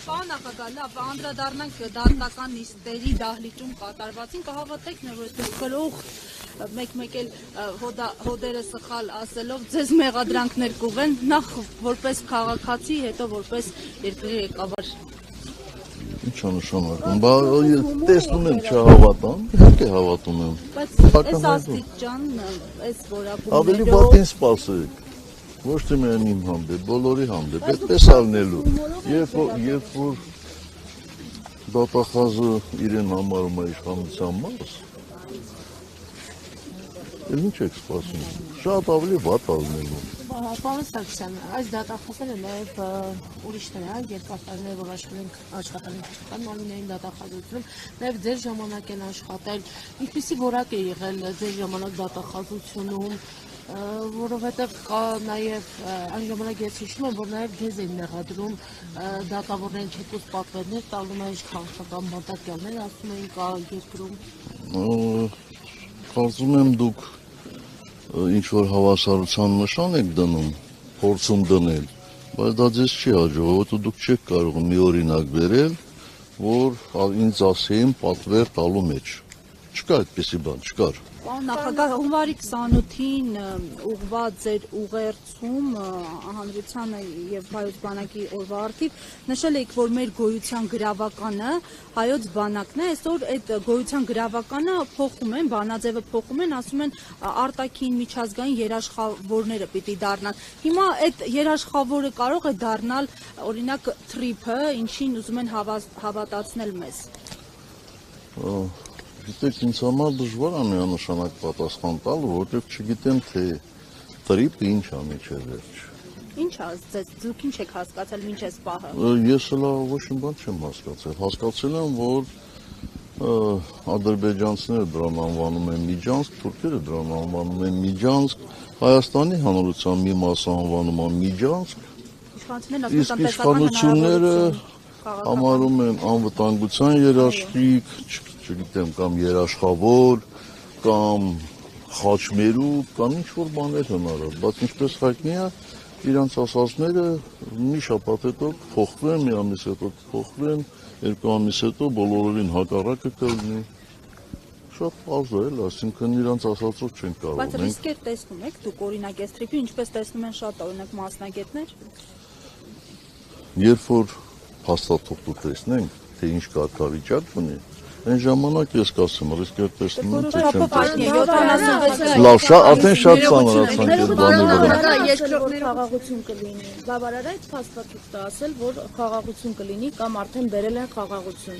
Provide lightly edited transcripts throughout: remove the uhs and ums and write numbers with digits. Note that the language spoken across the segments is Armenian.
Պարոն նախագահ, լավ, անդրադառնանք դատական նիստերի դահլիճում կատարվածին, կհավատեք, որ այդպես գրող մեկ-մեկ էլ հոդերը սխալ ասելով ձեզ մեղադրանքներ կուղեն, նախ որպես քաղաքացի, հետո որպես երկրի ղեկավար։ Ինչ նշանակում, տեսնում եմ չհավատամ, իհարկե հավատում եմ։ Բայց այս աստիճան, այս որակումներով ավելի վատ ինձ սպասեք, ոչ թե միայն իմ հանդեպ, բոլորի հանդեպ, այդպես ալնելու, երբ որ դատախազը իրեն համարում է իշխանության մաս, ինչ եք սպասում, շատ ավելի վատ ալնելու։ Պարոն Սարգսյան, այս դատախազերը նաև ուրիշներ են, երկար տարիներ, որ աշխատել են մարմինային դատախազությունում, նաև ձեր ժամանակ են աշխատել, ինչպիսի որակ է եղել ձեր ժամանակ դատախազությունում, որովհետև կա նաև այն ժամանակ ես հիշում եմ, որ նաև ձեզ են մեղադրում դատավորներին չեկուս պատվերներ, տալու մեջ քաղաքական բանտարկյալներ, ասում էին կա երկրում։ Կարծում եմ դուք ինչ-որ հավասարության նշան եք դնում, փորձում դնել, բայց դա ձեզ չի հաջողվում, որովհետև դուք չեք կարող մի օրինակ բերել, որ ինձ ասեին պատվեր տալու մեջ։ Չկա այդպիսի բան, չկար։ Պարոն նախագահ, հունվարի 28-ին ուղղված ձեր ուղերձում հանրությանը եւ հայոց բանակի օրվա առթիվ նշել եք, որ մեր գոյության գրավականը հայոց բանակն է, այսօր այդ գոյության գրավականը փոխում են, բանաձևը փոխում են, ասում են արտաքին միջազգային երաշխավորները պիտի դառնան։ Հիմա այդ երաշխավորը կարող է դառնալ օրինակ թրիփը, ինչին ուզում են հավատացնել մեզ։ Գիտեք, ինձ համար դժվար է միանշանակ պատասխան տալու, որովհետև չգիտեմ, թե տրիպը ինչ է միջևերջ։ Ինչ դուք ինչ եք հասկացել մինչ այս պահը։ Ես հլա ոչ մի բան չեմ հասկացել։ Հասկացել եմ, որ ադրբեջանցիները դրան անվանում են Միջանցք, թուրքերը դրան անվանում են Միջանցք, Հայաստանի հանրության մի մասը անվանում է Միջանցք, իսկ իշխանությունները համարում են անվտանգության երաշխիք, չգիտեմ, կամ երաշխավոր, կամ խաչմերուկ, կամ ինչ-որ բաներ հնարած, բայց ինչպես հայտնի է, իրանց ասածները մի շաբաթ հետո փոխվեն, մի ամիս հետո փոխվեն, երկու ամիս հետո բոլորովին հակառակը կլինի։ Շատ պարզ է, այսինքն իրանց ասածով չեն կարող։ Բայց ռիսկեր տեսնում եք դուք օրինակ այս թրիփի, ինչպես տեսնում են շատ օրինակ մասնագետներ։ Երբ որ փաստաթուղթը տեսնենք, թե ինչ կարգավիճակ ունի, այն ժամանակ ես կասեմ, ռիսկեր տեսնում եմ, թե չեմ տեսնում։ Լավ, արդեն շատ ծանրացանք այս բանի վրա։ Երկրորդ խաղաղություն կլինի։ Բավարար է այդ փաստաթուղթը ասել, որ խաղաղություն կլինի կամ արդեն բերել են խաղաղություն։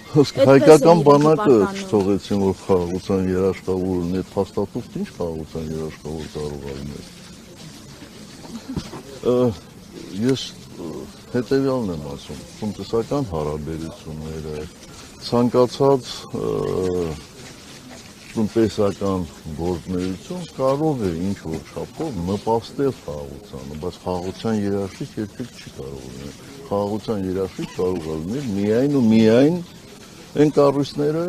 Հայկական բանակը չթողեցին, որ խաղաղության երաշխավոր ունի, այդ փաստաթուղթը ինչ խաղաղության երաշխավոր կարող է լինել։ Ես հետևյալն եմ ասում, տնտեսական հարաբերությունները, ցանկացած տնտեսական գործունեություն կարող է ինչ-որ չափով նպաստել խաղաղությանը, բայց խաղաղության երաշխիք երբեք չի կարող լինել։ Խաղաղության երաշխիք կարող է լինել միայն ու միայն այն կառույցները,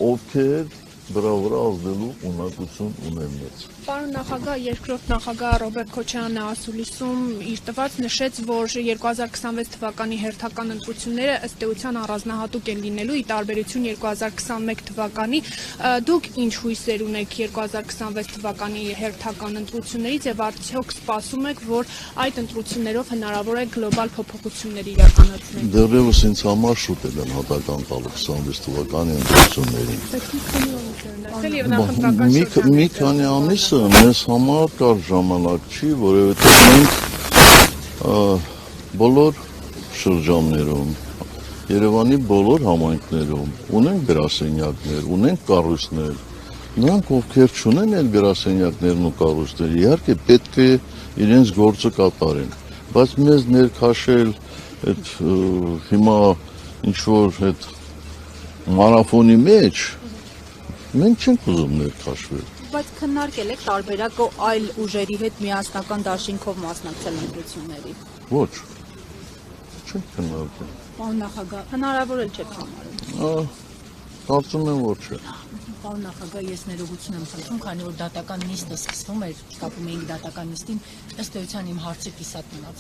ովքեր դրա վրա ազդելու ունակություն ունեն մեծ։ Պարոն նախագահ, երկրորդ նախագահ Ռոբերտ Քոչարյանը ասուլիսում իր տված նշեց, որ 2026 թվականի հերթական ընտրությունները ըստ էության առանձնահատուկ են լինելու, ի տարբերություն 2021 թվականի։ Դուք ինչ հույսեր ունեք 2026 թվականի հերթական ընտրություններից եւ արդյոք սպասում եք, որ այդ ընտրություններով հնարավոր է գլոբալ փոփոխություններ իրականացնել։ Դեռևս ինձ համար շուտ է հատական տալու 26 թվականի ընտրություններին։ Մի քանի ամիսը մեզ համար կար ժամանակ չի, որովհետև մենք բոլոր շրջաններում, Երևանի բոլոր համայնքներում ունենք գրասենյակներ, ունենք կառույցներ, նրանք ովքեր չունեն այդ գրասենյակներն ու կառույցները, իհարկե պետք է իրենց գործը կատարեն, բայց մեզ ներքաշել այդ հիմա ինչ-որ այդ մարաֆոնի մեջ մենք չենք ուզում ներքաշվել։ Բայց քննարկել եք տարբերակ այլ ուժերի հետ միասնական դաշինքով մասնակցել ընտրությունների։ Ոչ, չենք քննարկել։ Պարոն նախագահ, հնարավոր էլ չեք համարում։ Կարծում եմ, որ չէ։ Պարոն նախագահ, ես ներողություն եմ խնդրում, քանի որ դատական նիստը սկսվում էր, կապում էինք դատական նիստին, ըստ էության իմ հարցը կիսատ մնաց։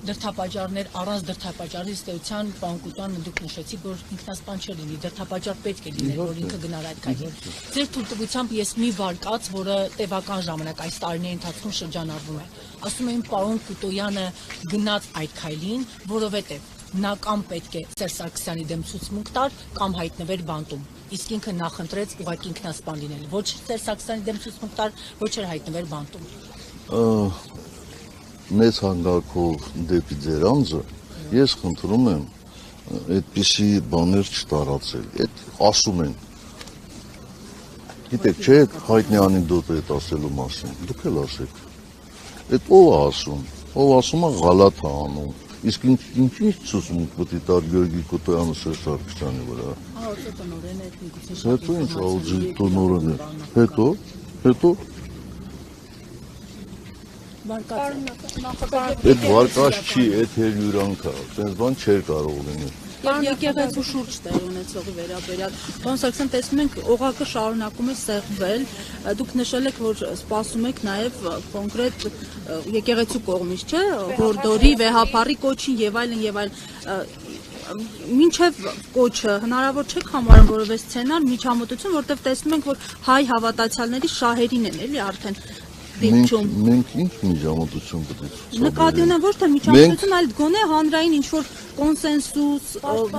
Դրդապատճառներ, առանց դրդապատճառի ըստ էության պարոն Կուտյանը դուք նշեցիք, որ ինքնասպան չէ լինի, դրդապատճառ պետք է լիներ, որ ինքը գնար այդ քայլին։ Ձեր թույլտվությամբ ես մի վարկած, որը տևական ժամանակ այս տարիների ընթացքում շրջանառվում է, ասում եմ պարոն Կուտոյանը գնաց այդ քայլին, որովհետև նա կամ պետք է Սերժ Սարգսյանի դեմ ցուցմունք տար կամ հայտնվեր բանտում։ Իսկ ինքը նախընտրեց ուղղակի ինքնասպան լինել։ Ոչ Սերժ Սարգսյանի դեմ ցուցմունք տար, ոչ էլ հայտնվեր բանտում։ Մեծ հանգակով դեպի ձեր անձը ես խնդրում եմ այդպիսի բաներ չտարածել։ Այդ ասում են։ Գիտեք, չէ՞ հայտնի անեկդոտը այդ ասելու մասին։ Դուք էլ ասեք։ Այդ ով է ասում։ Ով ասում է գալատ է անում։ Իսկ ինչ ցուցմունք պետք է տար Գյորգի Կոտոյանը Սերժ Սարգսյանի վրա։ Ահա տնօրեն է, միգուցե։ Հետո ինչ աուդի տնօրեն է։ Հետո այդ վարկած չի, այդ հերյուրանք է, այդպես բան չէր կարող լինել։ Եվ եկեղեցու շուրջ տեղ ունեցողի վերաբերյալ պարոն Սարգսյան, տեսնում ենք օղակը շարունակում է սեղմվել, դուք նշել եք, որ սպասում եք նաև կոնկրետ եկեղեցու կողմից, չէ՞, հորդորի, վեհապարի կոչին եւ այլն եւ այլն։ Մինչև կոչը հնարավոր չէ համարում որևէ սցենար, միջամտություն, որտեղ տեսնում ենք, որ հայ հավատացյալների շահերին են էլի արդեն դիպչում։ Մենք ինչ միջամտություն պետք է ցուցաբերենք։ Նկատի ունեմ ոչ թե միջամտություն, այլ գոնե հանրային ինչ որ կոնսենսուս,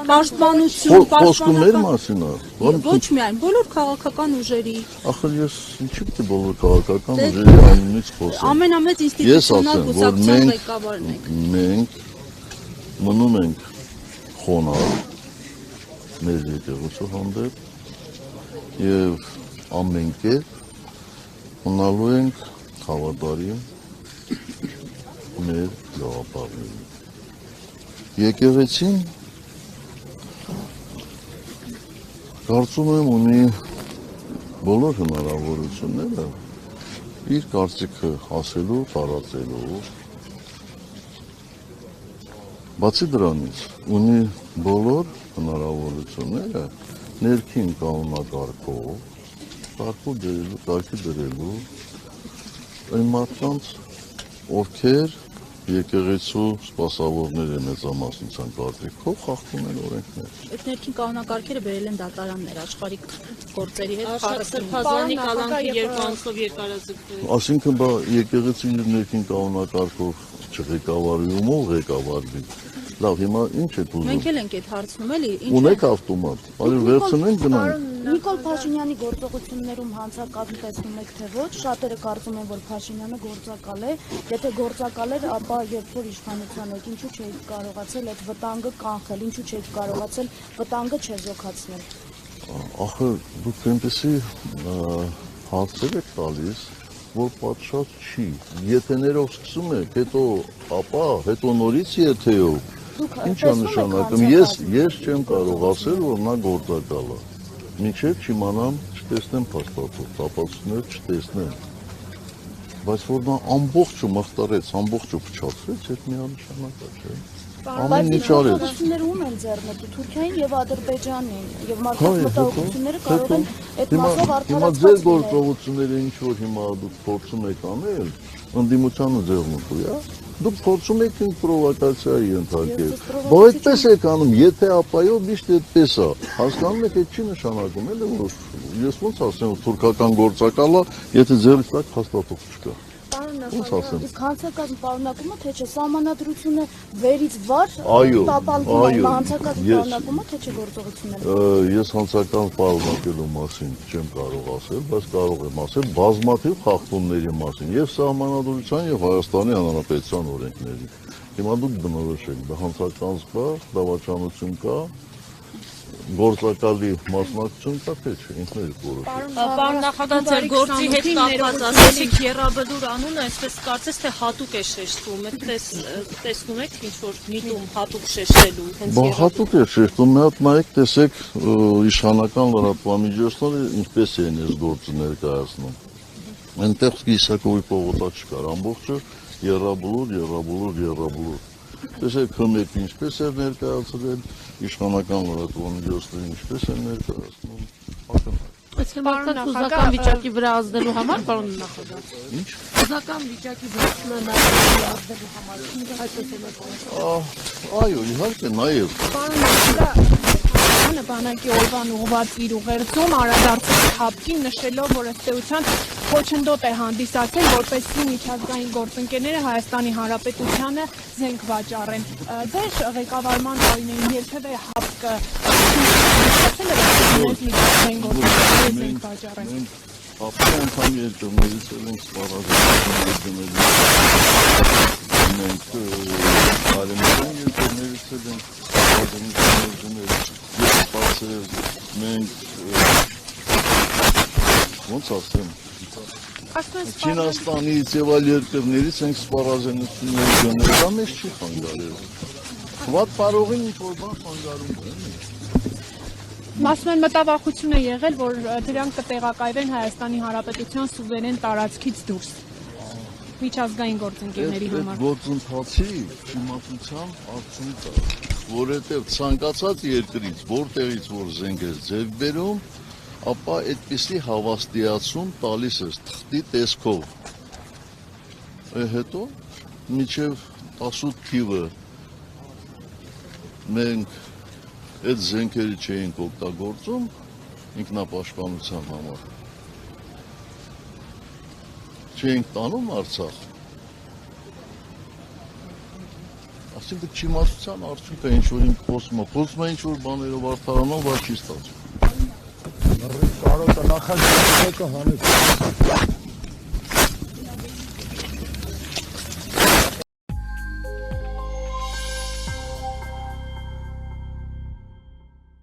պաշտպանություն, խոսքումներ մասին է։ Ոչ միայն, բոլոր քաղաքական ուժերի։ Ախր ես ինչի՞ պետք է բոլոր քաղաքական ուժերի անունից խոսեմ։ Ամենամեծ ինստիտուցիոնալ կուսակցության ղեկավարն եք։ Մենք մնում ենք խոնարհ մեր եկեղեցու հանդեպ եւ ամեն կերպ ունալու ենք հավատարիմ մեր գաղափարներին։ Եկեղեցին կարծում եմ ունի բոլոր հնարավորությունները իր կարծիքը ասելու, տարածելու։ Բացի դրանից ունի բոլոր հնարավորությունները ներքին կանոնակարգով կարգի դրելու այն մարդկանց, ովքեր եկեղեցու սպասավորներ են մեծամասնության կարծիքով խախտում են օրենքներ։ Այդ ներքին կանոնակարգերը բերել են դատարաններ աշխարհիկ գործերի հետ Սրբազանի կալանքի երկու անցով երկարաձգվել։ Այսինքն բա եկեղեցին իր ներքին կանոնակարգով չղեկավարում ով ղեկավարվի։ Լավ, հիմա ինչ եք ուզում։ Մենք էլ ենք այդ հարցնում էլի, Ունեք ավտոմատ, այլ վերցնենք գնանք։ Նիկոլ Փաշինյանի գործողություններում հանցակազմ տեսնում եք թե ոչ, շատերը կարծում են, որ Փաշինյանը գործակալ է, եթե գործակալ էր, ապա երբ որ իշխանության եք, ինչու չէիք կարողացել այդ վտանգը կանխել, ինչու չէիք կարողացել վտանգը չեզոքացնել։ Ախր դուք այնպեսի հարցեր եք տալիս, որ պատշաճ չի։ Եթե ներով սկսում եք, հետո նորից եթեով, ինչ է նշանակում, ես չեմ կարող ասել, որ նա գործակալ է։ Մինչև չիմանամ, չտեսնեմ փաստաթուղթ, ապացույցներ չտեսնեմ։ Բայց որ նա ամբողջը մխտարեց, ամբողջը փչացրեց, այդ միանշանակա չէ։ Ամեն ինչ արեց։ Ում են ձեռնտու Թուրքիային եւ Ադրբեջանին եւ մարդկանց մտահոգությունները կարող են այդ մասով Հիմա ձեր գործողությունները ինչ որ հիմա դուք փորձում եք անել, ընդդիմությանը ձեռնտու է։ Դուք փորձում եք պրովոկացիայի ենթարկել։ Բայց այդպես եք անում, եթե ապայով միշտ այդպես է։ Հասկանում եք, այդ չի նշանակում, էլի որ ես ոնց ասեմ, որ թուրքական գործակալ է, եթե ձեռից տակ փաստաթուղթ չկա։ Իսկ հանցակազմ պարունակումը թե չէ սահմանադրությունը վերից վար տապալվում է հանցակազմ պարունակումը թե չէ գործողությունները։ Ես հանցակազմ պարունակելու մասին չեմ կարող ասել, բայց կարող եմ ասել բազմաթիվ խախտումների մասին եւ սահմանադրության եւ Հայաստանի Հանրապետության օրենքների։ Հիմա դուք բնորոշեք, դա հանցակազմ կա, դավաճանություն կա, գործակալի մասնակցություն կա թե չէ, ինքներդ որոշեք։ Պարոն նախագահ, ձեր գործի հետ կապված ասեցիք Եռաբլուր անունը, այսպես կարծես թե հատուկ է շեշտվում, տեսնում եք ինչ որ միտում հատուկ շեշտելու հենց Բա հատուկ է շեշտում, մի հատ նայեք, տեսեք իշխանական լրատվամիջոցները ինչպես են այս գործը ներկայացնում։ Այնտեղ Իսակովի պողոտա չկար, ամբողջը Եռաբլուր։ Տեսեք հմեկը ինչպես էր ներկայացրել, իշխանական լրատվամիջոցները ինչպես են ներկայացնում։ հարցը Պարոն մարդկանց նախագահ, հուզական վիճակի վրա ազդելու համար, պարոն նախագահ։ Ինչ։ Հուզական վիճակի վրա ազդելու համար, այսպես եմ ասում։ Այո, իհարկե, նաև Պարոն նախագահ, բանակի օրվան ուղղված իր ուղերձում անդրադարձել հապկին նշելով, որ ըստ էության խոչընդոտ է հանդիսացել, որպեսզի միջազգային գործընկերները Հայաստանի Հանրապետությանը զենք վաճառեն։ Ձեր ղեկավարման տարիներին երբևէ հապկը միջազգային գործընկերները զենք վաճառեն։ Ապա անդամ երկրներից ենք սպառազինություններ դնելու։ Մենք արևմտյան երկրներից ենք սպառազինություններ դնել։ Ես բացել մենք ոնց ասեմ Չինաստանից եւ այլ երկրներից ենք սպառազինություններ դնել։ Դա մեզ չի խանգարել։ Wat parողին ինչ-որ բան խանգարում է։ Մասում են մտավախություն է եղել, որ դրանք կտեղակայվեն Հայաստանի Հանրապետության սուվերեն տարածքից դուրս միջազգային գործընկերների համար։ Այդ գործընթացի չիմացության արդյունք է, որովհետև ցանկացած երկրից, որտեղից որ զենք է ձև բերում, ապա այդպիսի հավաստիացում տալիս է թղթի տեսքով։ Հետո մինչև 18 թիվը մենք այդ զենքերը չէինք օգտագործում ինքնապաշտպանության համար։ Չէինք տանում Արցախ։ Այսինքն չիմացության արդյունք է ինչ-որ ինք խոսում է ինչ-որ բաներով արդարանալ, բայց չի ստացվում։ Կարոտը նախագծը հանեց։